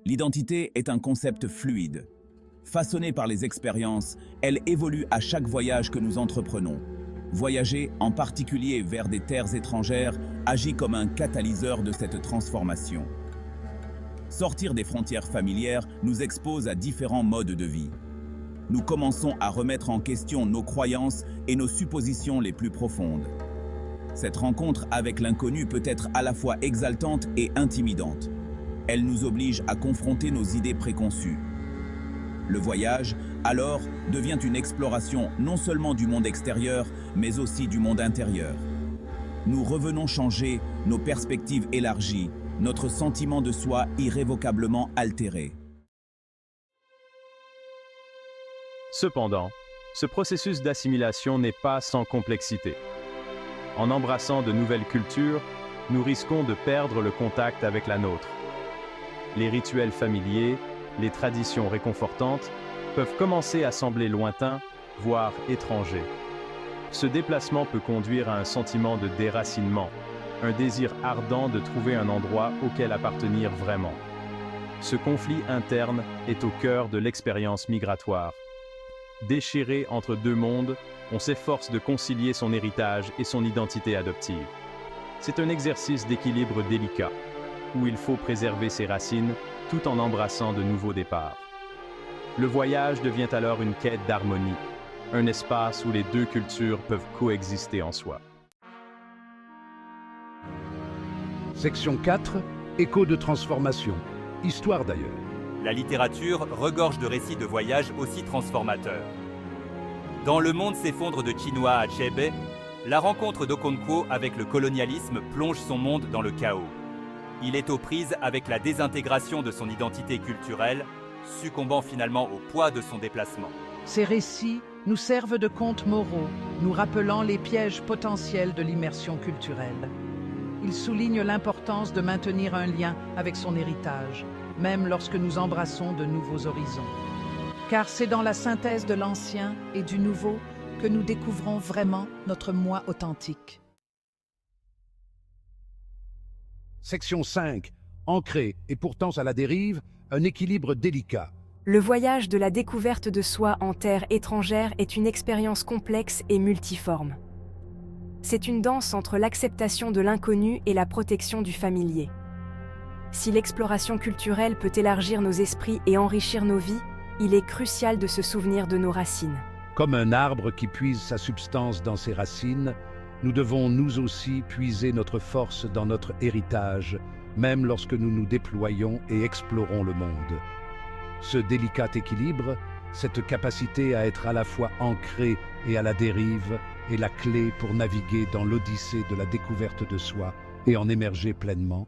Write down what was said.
L'identité est un concept fluide. Façonnée par les expériences, elle évolue à chaque voyage que nous entreprenons. Voyager, en particulier vers des terres étrangères, agit comme un catalyseur de cette transformation. Sortir des frontières familières nous expose à différents modes de vie. Nous commençons à remettre en question nos croyances et nos suppositions les plus profondes. Cette rencontre avec l'inconnu peut être à la fois exaltante et intimidante. Elle nous oblige à confronter nos idées préconçues. Le voyage, alors, devient une exploration non seulement du monde extérieur, mais aussi du monde intérieur. Nous revenons changés, nos perspectives élargies, notre sentiment de soi irrévocablement altéré. Cependant, ce processus d'assimilation n'est pas sans complexité. En embrassant de nouvelles cultures, nous risquons de perdre le contact avec la nôtre. Les rituels familiers, les traditions réconfortantes, peuvent commencer à sembler lointains, voire étrangers. Ce déplacement peut conduire à un sentiment de déracinement, un désir ardent de trouver un endroit auquel appartenir vraiment. Ce conflit interne est au cœur de l'expérience migratoire. Déchiré entre deux mondes, on s'efforce de concilier son héritage et son identité adoptive. C'est un exercice d'équilibre délicat, où il faut préserver ses racines tout en embrassant de nouveaux départs. Le voyage devient alors une quête d'harmonie, un espace où les deux cultures peuvent coexister en soi. Section 4, Écho de transformation. Histoire d'ailleurs. La littérature regorge de récits de voyages aussi transformateurs. Dans Le monde s'effondre de Chinua Achebe, la rencontre d'Okonkwo avec le colonialisme plonge son monde dans le chaos. Il est aux prises avec la désintégration de son identité culturelle, succombant finalement au poids de son déplacement. Ces récits nous servent de contes moraux, nous rappelant les pièges potentiels de l'immersion culturelle. Ils soulignent l'importance de maintenir un lien avec son héritage, même lorsque nous embrassons de nouveaux horizons. Car c'est dans la synthèse de l'ancien et du nouveau que nous découvrons vraiment notre moi authentique. Section 5, Ancré et pourtant à la dérive, un équilibre délicat. Le voyage de la découverte de soi en terre étrangère est une expérience complexe et multiforme. C'est une danse entre l'acceptation de l'inconnu et la protection du familier. Si l'exploration culturelle peut élargir nos esprits et enrichir nos vies, il est crucial de se souvenir de nos racines. Comme un arbre qui puise sa substance dans ses racines, nous devons nous aussi puiser notre force dans notre héritage, même lorsque nous nous déployons et explorons le monde. Ce délicat équilibre, cette capacité à être à la fois ancré et à la dérive, est la clé pour naviguer dans l'odyssée de la découverte de soi et en émerger pleinement.